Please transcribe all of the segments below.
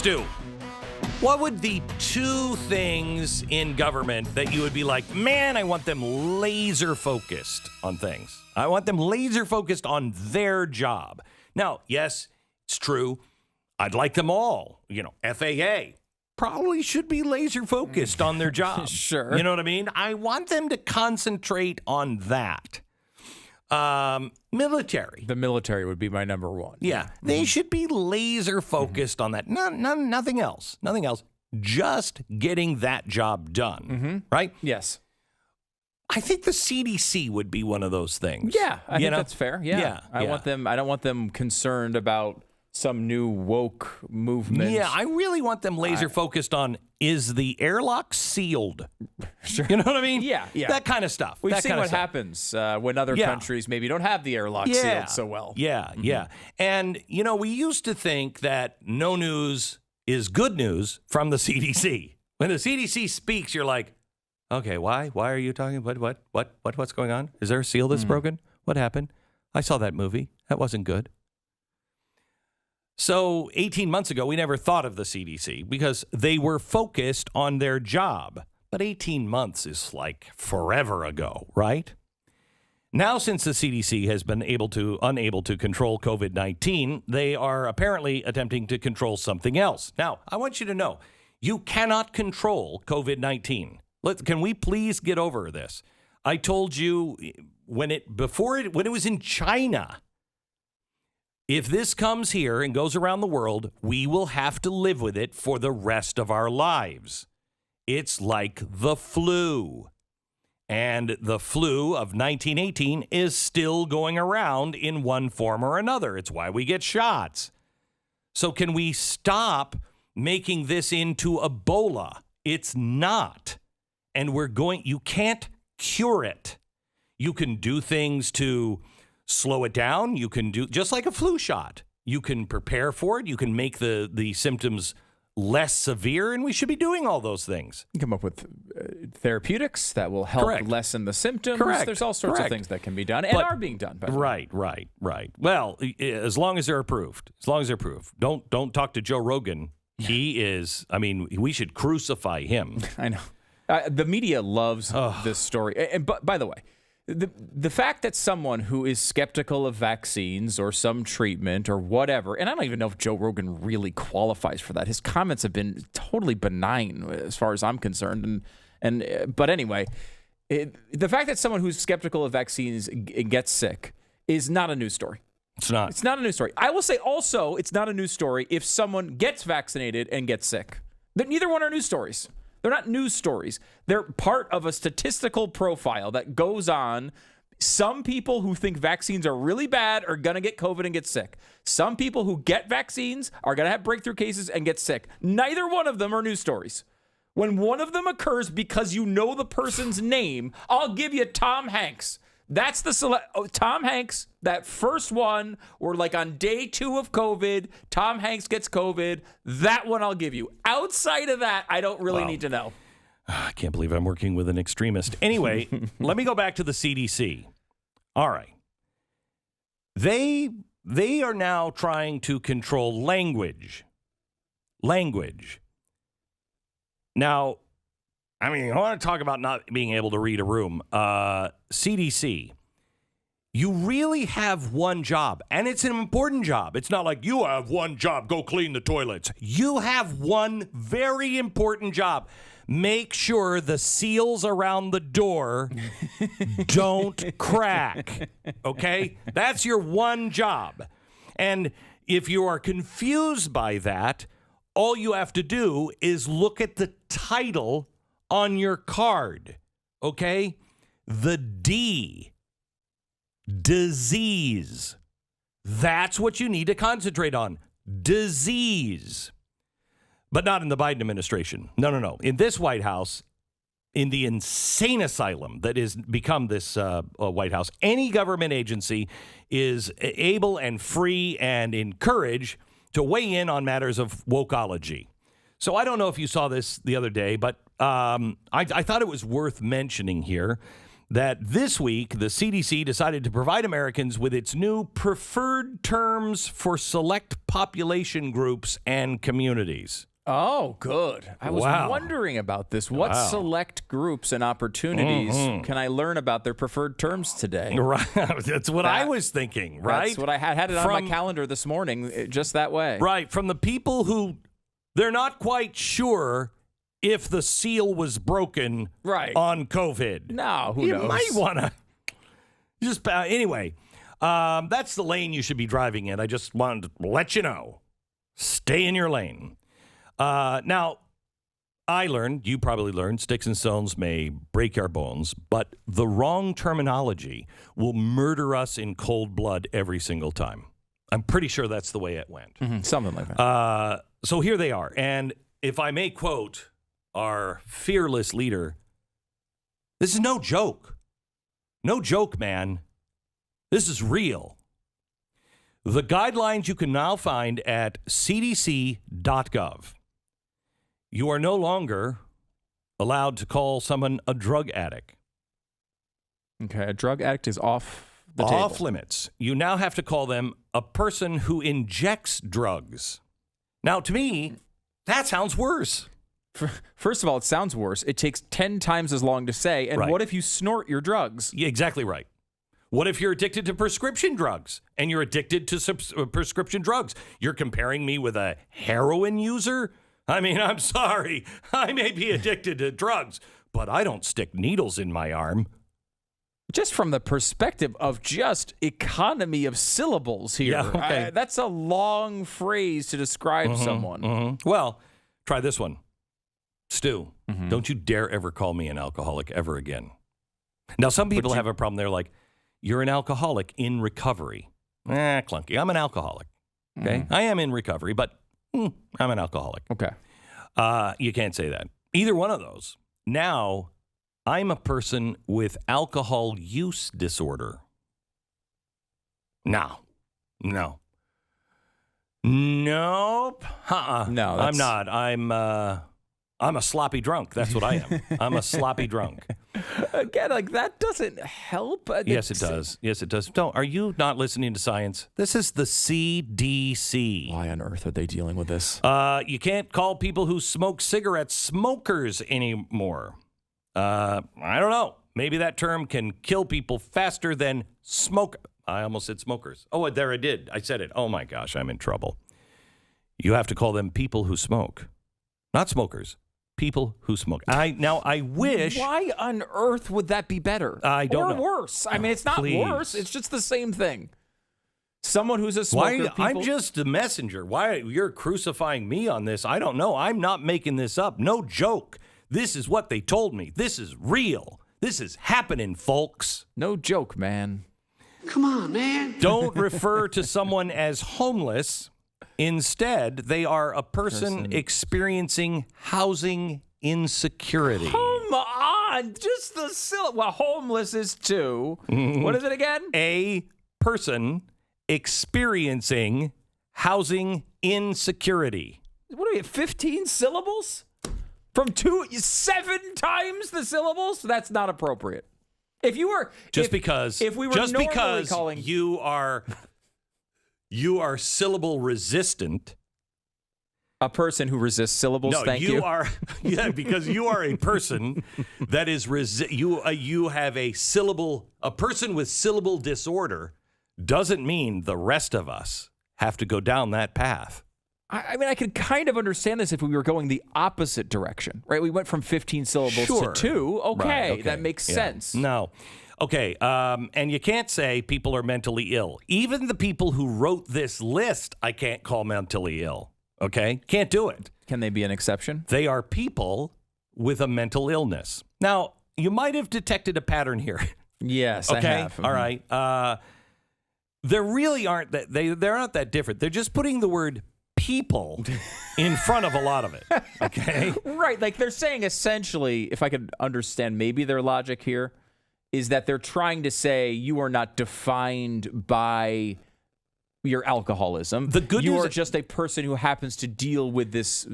Stu, what would the two things in government that you would be like, man, I want them laser focused on things. I want them laser focused on their job. Now, yes, it's true. I'd like them all. FAA probably should be laser focused on their job. Sure. You know what I mean? I want them to concentrate on that. Military. The military would be my number one. Yeah. They should be laser focused on that. Nothing else. Nothing else. Just getting that job done. Right? Yes. I think the CDC would be one of those things. Yeah, I think that's fair. Yeah. I don't want them concerned about some new woke movement. Yeah, I really want them laser focused on, is the airlock sealed? Sure. You know what I mean? Yeah. That kind of stuff. We've seen what happens when other countries maybe don't have the airlock sealed so well. Yeah. And, we used to think that no news is good news from the CDC. When the CDC speaks, you're like, okay, why? Why are you talking? What's going on? Is there a seal that's broken? What happened? I saw that movie. That wasn't good. So 18 months ago, we never thought of the CDC because they were focused on their job. But 18 months is like forever ago, right? Now, since the CDC has been unable to control COVID-19, they are apparently attempting to control something else. Now, I want you to know, you cannot control COVID-19. Can we please get over this? I told you when it was in China. If this comes here and goes around the world, we will have to live with it for the rest of our lives. It's like the flu. And the flu of 1918 is still going around in one form or another. It's why we get shots. So can we stop making this into Ebola? It's not. And you can't cure it. You can do things to slow it down. You can do just like a flu shot. You can prepare for it. You can make the symptoms less severe, and we should be doing all those things. You come up with therapeutics that will help lessen the symptoms. Correct. There's all sorts of things that can be done and are being done. Right. Well, as long as they're approved. Don't talk to Joe Rogan. He is, we should crucify him. I know. The media loves this story. And by the way, the fact that someone who is skeptical of vaccines or some treatment or whatever, and I don't even know if Joe Rogan really qualifies for that. His comments have been totally benign as far as I'm concerned. But anyway, the fact that someone who's skeptical of vaccines gets sick is not a news story. It's not. It's not a news story. I will say also it's not a news story if someone gets vaccinated and gets sick. Neither one are news stories. They're not news stories. They're part of a statistical profile that goes on. Some people who think vaccines are really bad are going to get COVID and get sick. Some people who get vaccines are going to have breakthrough cases and get sick. Neither one of them are news stories. When one of them occurs because you know the person's name, I'll give you Tom Hanks. That's Tom Hanks, that first one, or like on day 2 of COVID, Tom Hanks gets COVID. That one I'll give you. Outside of that, I don't really need to know. I can't believe I'm working with an extremist. Anyway, let me go back to the CDC. All right. They are now trying to control language. Now, I want to talk about not being able to read a room. CDC, you really have one job, and it's an important job. It's not like you have one job, go clean the toilets. You have one very important job. Make sure the seals around the door don't crack, okay? That's your one job. And if you are confused by that, all you have to do is look at the title on your card, okay? The D, disease. That's what you need to concentrate on, disease. But not in the Biden administration. No. In this White House, in the insane asylum that has become this White House, any government agency is able and free and encouraged to weigh in on matters of wokeology. So I don't know if you saw this the other day, but I thought it was worth mentioning here that this week the CDC decided to provide Americans with its new preferred terms for select population groups and communities. Oh, good. I was wondering about this. What select groups and opportunities can I learn about their preferred terms today? Right. That's what I was thinking, right? That's what I had it on my calendar this morning, just that way. Right. From the people who they're not quite sure if the seal was broken on COVID. No, who knows? You might want to just, anyway, that's the lane you should be driving in. I just wanted to let you know. Stay in your lane. Now, I learned, you probably learned, sticks and stones may break our bones, but the wrong terminology will murder us in cold blood every single time. I'm pretty sure that's the way it went. Mm-hmm, something like that. So here they are. And if I may quote our fearless leader, this is no joke. No joke, man. This is real. The guidelines you can now find at cdc.gov. You are no longer allowed to call someone a drug addict. Okay, a drug addict is off the table. Off limits. You now have to call them a person who injects drugs. Now, to me, that sounds worse. First of all, it sounds worse. It takes 10 times as long to say. And what if you snort your drugs? Yeah, exactly right. What if you're addicted to prescription drugs and you're addicted to prescription drugs? You're comparing me with a heroin user? I mean, I'm sorry. I may be addicted to drugs, but I don't stick needles in my arm. Just from the perspective of just economy of syllables here. Yeah, okay. That's a long phrase to describe someone. Mm-hmm. Well, try this one. Stu, don't you dare ever call me an alcoholic ever again. Now, some people have a problem. They're like, you're an alcoholic in recovery. Clunky. I'm an alcoholic. Okay? I am in recovery, but I'm an alcoholic. Okay. You can't say that. Either one of those. Now, I'm a person with alcohol use disorder. No. Nope. No, I'm not. I'm a sloppy drunk. That's what I am. I'm a sloppy drunk. Again, like that doesn't help. Yes, it does. Yes, it does. Don't. Are you not listening to science? This is the CDC. Why on earth are they dealing with this? You can't call people who smoke cigarettes smokers anymore. I don't know. Maybe that term can kill people faster than smoke. I almost said smokers. Oh, there I did. I said it. Oh my gosh, I'm in trouble. You have to call them people who smoke, not smokers. People who smoke. I wish. Why on earth would that be better? I don't know. Or worse. I mean, it's not worse. It's just the same thing. Someone who's a smoker. I'm just the messenger. Why you're crucifying me on this? I don't know. I'm not making this up. No joke. This is what they told me. This is real. This is happening, folks. No joke, man. Come on, man. Don't refer to someone as homeless. Instead, they are a person experiencing housing insecurity. Come on. Just the well, homeless is too. What is it again? A person experiencing housing insecurity. What are we at, 15 syllables? From 7 times the syllables? That's not appropriate. If you were if we were calling you are syllable resistant. A person who resists syllables. No, thank you. Because you are a person that is you have a person with syllable disorder doesn't mean the rest of us have to go down that path. I mean, I could kind of understand this if we were going the opposite direction, right? We went from 15 syllables to 2. Okay, that makes sense. No. Okay, and you can't say people are mentally ill. Even the people who wrote this list, I can't call mentally ill. Okay? Can't do it. Can they be an exception? They are people with a mental illness. Now, you might have detected a pattern here. Yes, okay? I have. All right. There really aren't that they're not that different. They're just putting the word people in front of a lot of it. Okay? Right. Like they're saying essentially, if I could understand maybe their logic here, is that they're trying to say you are not defined by your alcoholism. You are just a person who happens to deal with this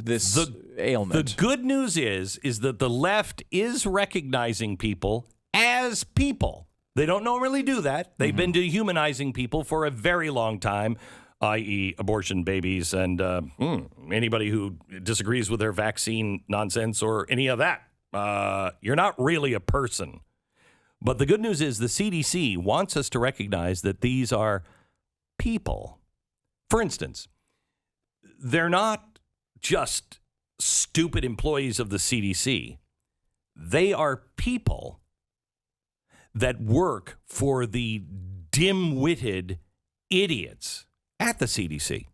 ailment. The good news is that the left is recognizing people as as people. They don't normally do that. They've been dehumanizing people for a very long time, i.e. abortion babies and anybody who disagrees with their vaccine nonsense or any of that. You're not really a person. But the good news is the CDC wants us to recognize that these are people. For instance, they're not just stupid employees of the CDC. They are people that work for the dim-witted idiots at the CDC.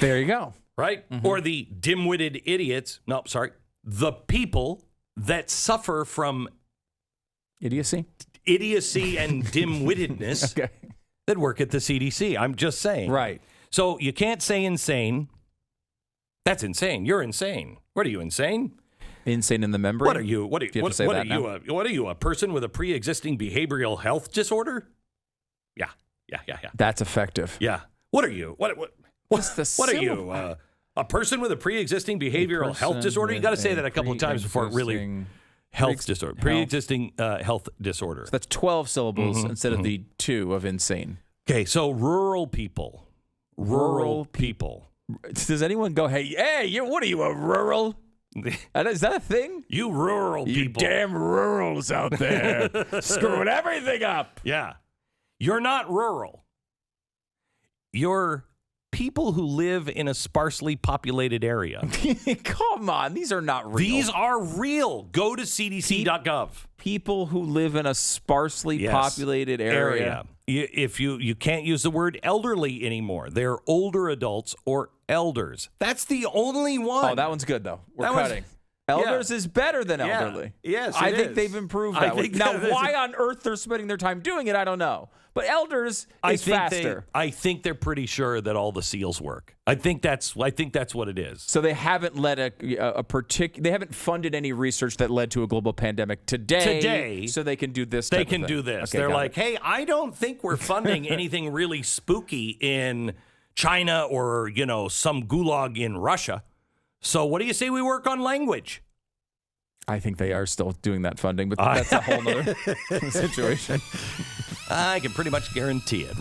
There you go. Right? Or the dim-witted idiots. No, sorry. The people that suffer from Idiocy and dim-wittedness Okay. that work at the CDC. I'm just saying. Right. So you can't say insane. That's insane. You're insane. What are you, insane? Insane in the membrane. What are you? What are you? What are you? A person with a pre-existing behavioral health disorder? Yeah. That's effective. Yeah. What are you? What are you? A person with a pre-existing behavioral health disorder? You got to say that a couple of times before it really health disorder. Pre-existing health disorder. So that's 12 syllables instead of the 2 of insane. Okay, so rural people. Rural people. Does anyone go, hey, what are you, a rural? Is that a thing? You rural people. You damn rurals out there screwing everything up. Yeah. You're not rural. You're people who live in a sparsely populated area. Come on. These are not real. These are real. Go to cdc.gov. People who live in a sparsely populated area. If you can't use the word elderly anymore. They're older adults or elders. That's the only one. Oh, that one's good, though. We're cutting. Elders is better than elderly. Yes, I think they've improved that one. Now, why on earth they're spending their time doing it, I don't know. But elders is faster. I think they're pretty sure that all the seals work. I think that's what it is. So they haven't led they haven't funded any research that led to a global pandemic today. So they can do this. They can do this. Okay, they're like, hey, I don't think we're funding anything really spooky in China or some gulag in Russia. So what do you say we work on language? I think they are still doing that funding, but that's a whole other situation. I can pretty much guarantee it.